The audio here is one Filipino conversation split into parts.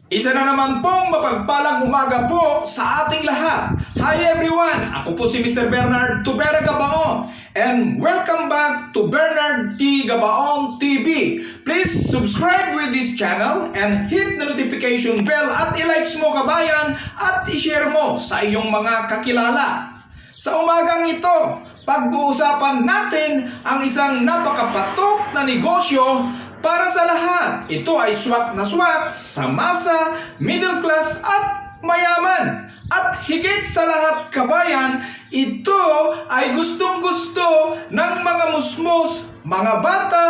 Isa na naman pong mapagpalang umaga po sa ating lahat. Hi everyone! Ako po si Mr. Bernard Tubera Gabaon and welcome back to Bernard T. Gabaon TV. Please subscribe with this channel and hit the notification bell at i-likes mo kabayan at i-share mo sa iyong mga kakilala. Sa umagang ito, pag-uusapan natin ang isang napakapatok na negosyo para sa lahat. Ito ay swak na swak sa masa, middle class at mayaman. At higit sa lahat kabayan, ito ay gustong-gusto ng mga musmos, mga bata,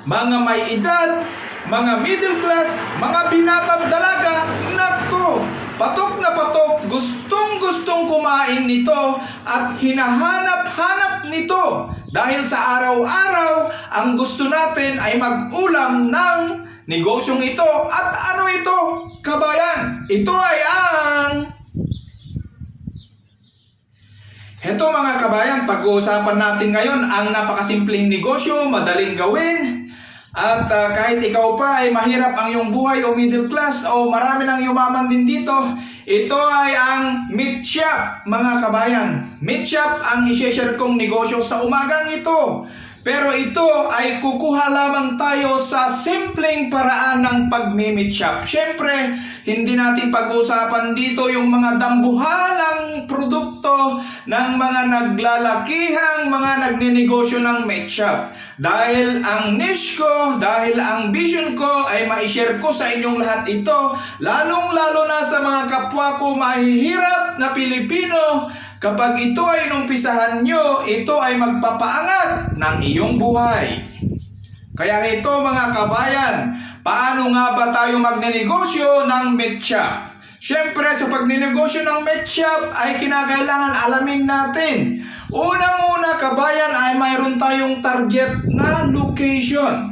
mga may edad, mga middle class, mga binatang dalaga. Nako, patok na patok, gustong-gustong kumain nito at hinahanap-hanap nito. Dahil sa araw-araw, ang gusto natin ay mag-ulam ng negosyong ito. At ano ito, kabayan? Ito ay ang... Ito mga kabayan, pag-uusapan natin ngayon ang napakasimpleng negosyo, madaling gawin. At kahit ikaw pa ay mahirap ang iyong buhay o middle class o marami nang yumaman din dito, ito ay ang meat shop mga kabayan. Meat shop ang i-share kong negosyo sa umagang ito. Pero ito ay kukuha lamang tayo sa simpleng paraan ng pag-meat shop. Siyempre, hindi natin pag-usapan dito yung mga dambuhalang produkto ng mga naglalakihang mga nagninegosyo ng meat shop. Dahil ang niche ko, dahil ang vision ko ay ma-share ko sa inyong lahat ito, lalong-lalo na sa mga kapwa ko mahihirap na Pilipino. Kapag ito ay inumpisahan nyo, ito ay magpapaangat ng iyong buhay. Kaya ito mga kabayan, paano nga ba tayo magnenegosyo ng meat shop? Siyempre sa pagninegosyo ng meat shop ay kinakailangan alamin natin. Unang-una kabayan ay mayroon tayong target na location.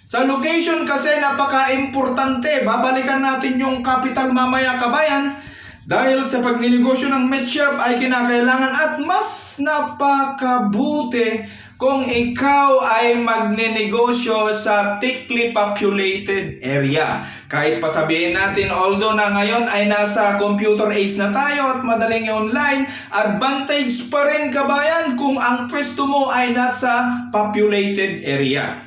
Sa location kasi napaka-importante. Babalikan natin yung capital mamaya kabayan. Dahil sa pagninegosyo ng meat shop ay kinakailangan at mas napakabuti kung ikaw ay magnenegosyo sa thickly populated area. Kahit pa sabihin natin, although na ngayon ay nasa computer age na tayo at madaling online, advantage pa rin kabayan kung ang pwesto mo ay nasa populated area.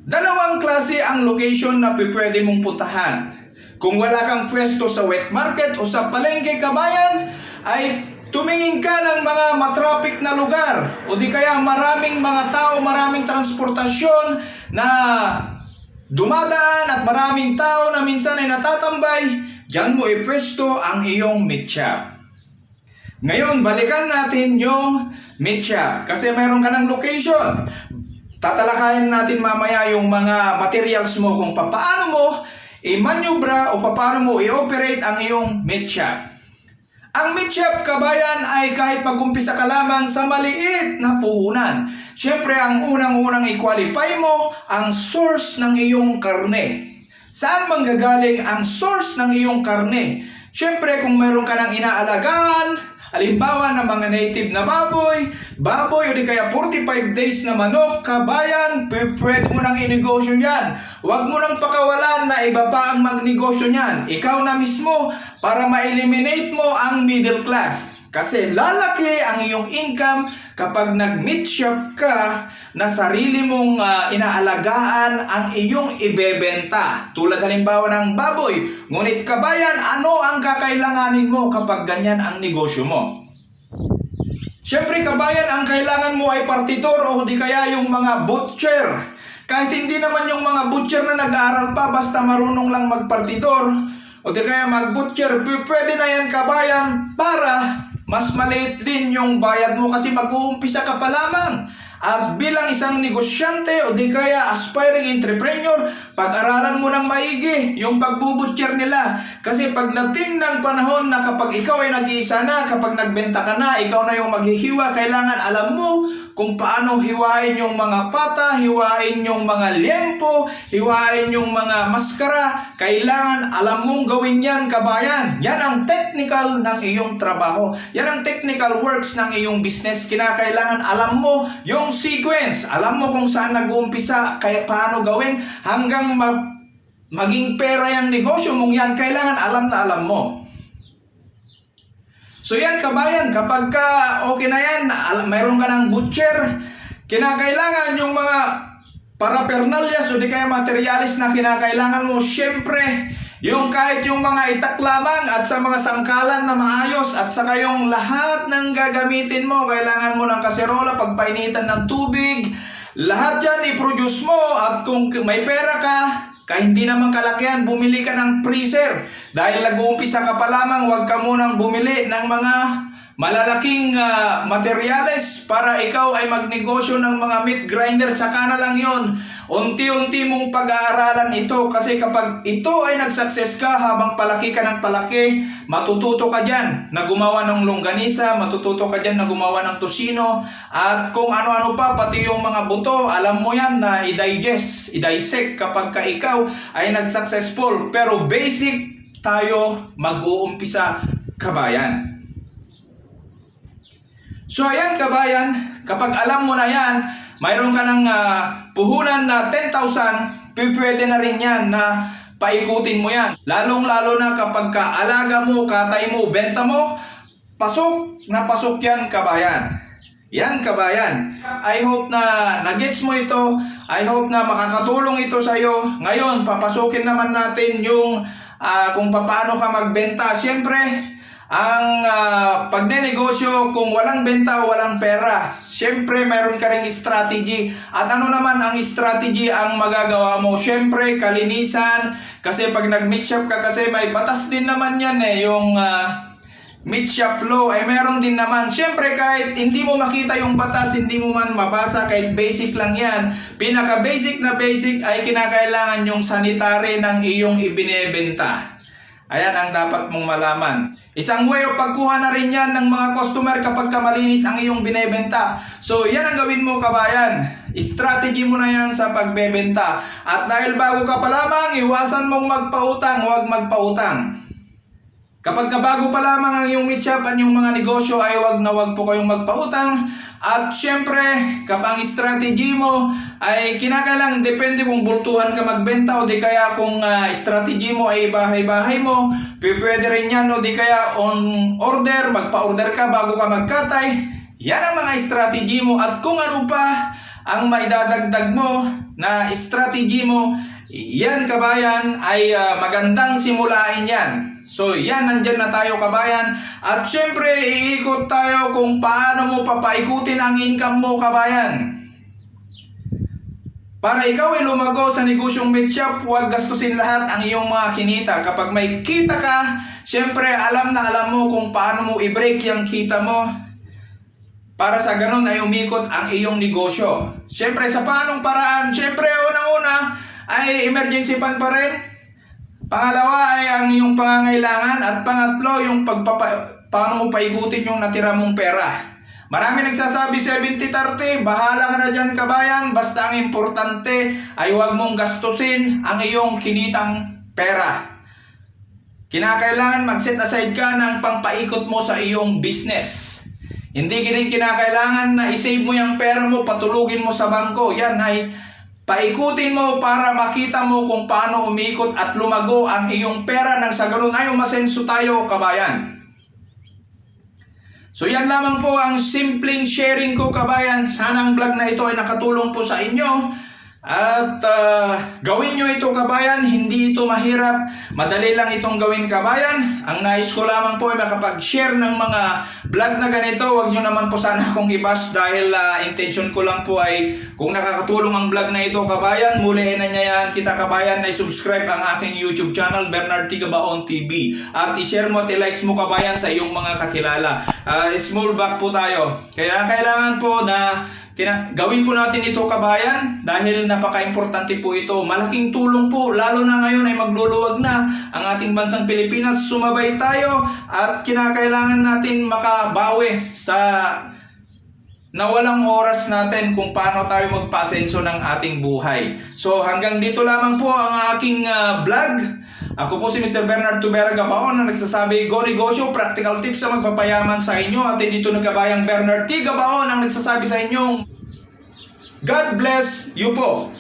Dalawang klase ang location na pwede mong puntahan. Kung wala kang pwesto sa wet market o sa palengke kabayan, ay tumingin ka ng mga matraffic na lugar o di kaya maraming mga tao, maraming transportasyon na dumadaan at maraming tao na minsan ay natatambay. Diyan mo ipwesto ang iyong meat shop. Ngayon, balikan natin yung meat shop kasi meron ka ng location. Tatalakayin natin mamaya yung mga materials mo kung paano mo i-manubra o paano mo i-operate ang iyong meat shop. Ang meat shop kabayan ay kahit mag-umpisa ka lamang sa maliit na puhunan. Siyempre ang unang-unang i-qualify mo ang source ng iyong karne. Saan manggagaling ang source ng iyong karne? Siyempre kung meron ka ng inaalagaan, halimbawa ng mga native na baboy o di kaya 45 days na manok, kabayan, pwede mo nang inegosyo yan. Huwag mo nang pakawalan na iba pa ang magnegosyo niyan. Ikaw na mismo para ma-eliminate mo ang middle class. Kasi lalaki ang iyong income kapag nag-meat shop ka na sarili mong inaalagaan ang iyong ibebenta. Tulad halimbawa ng baboy. Ngunit kabayan, ano ang kakailanganin mo kapag ganyan ang negosyo mo? Siyempre kabayan, ang kailangan mo ay partidor o di kaya yung mga butcher. Kahit hindi naman yung mga butcher na nag-aaral pa, basta marunong lang magpartidor o di kaya mag-butcher, pwede na yan kabayan para mas maliit din yung bayad mo kasi mag-uumpisa ka pa lamang. At bilang isang negosyante o di kaya aspiring entrepreneur, pag-aralan mo ng maigi yung pagbubutcher nila. Kasi pagdating ng panahon na kapag ikaw ay nag-iisa na, kapag nagbenta ka na, ikaw na yung maghihiwa, kailangan alam mo kung paano hiwain yung mga pata, hiwain yung mga liempo, hiwain yung mga maskara. Kailangan alam mong gawin yan kabayan. Yan ang technical ng iyong trabaho. Yan ang technical works ng iyong business. Kinakailangan alam mo yung sequence. Alam mo kung saan nag-uumpisa, kaya paano gawin hanggang maging pera yung negosyo mong yan, kailangan alam na alam mo. So yan kabayan, kapag ka okay na yan, mayroon ka ng butcher, kinakailangan yung mga parapernalyas o di kaya materialis na kinakailangan mo, syempre, yung kahit yung mga itak lamang at sa mga sangkalan na maayos at saka yung lahat ng gagamitin mo, kailangan mo ng kaserola, pagpainitan ng tubig, lahat yan i-produce mo. At kung may pera ka, kahit hindi naman kalakihan, bumili ka ng freezer. Dahil nag-uumpisa ka pa lamang, huwag ka munang bumili ng mga malalaking materyales para ikaw ay magnegosyo ng mga meat grinder. Saka na lang yun. Unti-unti mong pag-aaralan ito, kasi kapag ito ay nag-success ka, habang palaki ka ng palaki, matututo ka dyan na gumawa ng longganisa, matututo ka dyan na gumawa ng tosino, at kung ano-ano pa, pati yung mga buto, alam mo yan na i-digest, i-dissect kapag ka ikaw ay nag-successful. Pero basic tayo mag-uumpisa kabayan. So ayan kabayan, kapag alam mo na yan, mayroon ka ng puhunan na 10,000, pwede na rin yan na paikutin mo yan. Lalong-lalo na kapag kaalaga mo, katay mo, benta mo, pasok na pasok yan kabayan. Yan kabayan. I hope na nagets mo ito. I hope na makakatulong ito sa iyo. Ngayon, papasukin naman natin yung kung paano ka magbenta. Siyempre, ang pagnenegosyo, kung walang benta, walang pera. Siyempre, meron ka ring strategy. At ano naman ang strategy ang magagawa mo? Siyempre, kalinisan. Kasi pag nag-meat shop ka, kasi may batas din naman yan yung meat shop law ay meron din naman. Siyempre, kahit hindi mo makita yung batas, hindi mo man mabasa, kahit basic lang yan, pinaka basic na basic ay kinakailangan yung sanitary ng iyong ibinebenta. Ayan ang dapat mong malaman. Isang way of pagkuha na rin yan ng mga customer kapag malinis ang iyong binebenta. So yan ang gawin mo kabayan. Strategy mo na yan sa pagbebenta. At dahil bago ka pa lamang, iwasan mong magpautang, huwag magpautang. Kapag bago pa lamang ang iyong meat shop at yung mga negosyo, ay wag na wag po kayong magpautang. At syempre, kapag strategy mo ay kinakailangan, depende kung bultuhan ka magbenta o di kaya kung strategy mo ay bahay-bahay mo, pwede rin yan o di kaya on order, magpa-order ka bago ka magkatay. Yan ang mga strategy mo. At kung ano pa ang maidadagdag mo na strategy mo, yan kabayan ay magandang simulain yan. So yan, nandyan na tayo kabayan. At syempre, iikot tayo kung paano mo papaikutin ang income mo kabayan. Para ikaw ay lumago sa negosyong meat shop, huwag gastusin lahat ang iyong mga kinita. Kapag may kita ka, syempre alam na alam mo kung paano mo i-break yung kita mo. Para sa ganun ay umikot ang iyong negosyo. Syempre sa paanong paraan? Syempre unang-una ay emergency fund pa rin. Pangalawa ay ang iyong pangangailangan. At pangatlo, yung paano mo paikutin yung natira mong pera. Marami nagsasabi 70-30, bahala ka na dyan kabayan. Basta ang importante ay huwag mong gastusin ang iyong kinitang pera. Kinakailangan mag-set aside ka ng pangpaikot mo sa iyong business. Hindi rin kinakailangan na isave mo yung pera mo, patulugin mo sa bangko. Yan ay paikutin mo para makita mo kung paano umikot at lumago ang iyong pera, nang sa ganun ay umasenso tayo kabayan. So yan lamang po ang simpleng sharing ko kabayan. Sana ang vlog na ito ay nakatulong po sa inyo. At gawin nyo ito kabayan, hindi ito mahirap, madali lang itong gawin kabayan. Ang nais ko lamang po ay makapag-share ng mga vlog na ganito. Huwag nyo naman po sana akong i-bash, dahil intention ko lang po ay kung nakakatulong ang vlog na ito kabayan, muliin na niya yan kita kabayan, na subscribe ang aking YouTube channel, Bernard T. Gabaon TV. At i-share mo at i-likes mo kabayan sa iyong mga kakilala. Small back po tayo, kaya kailangan po na gawin po natin ito kabayan, dahil napaka-importante po ito. Malaking tulong po, lalo na ngayon ay magluluwag na ang ating bansang Pilipinas. Sumabay tayo at kinakailangan natin makabawi sa nawalang oras natin kung paano tayo magpasenso ng ating buhay. So hanggang dito lamang po ang aking vlog. Ako po si Mr. Bernard Tubera Gabaon, na nagsasabi, go negosyo, practical tips sa magpapayaman sa inyo. At dito nagkabayang Bernard T. Gabaon ang nagsasabi sa inyong God bless you po.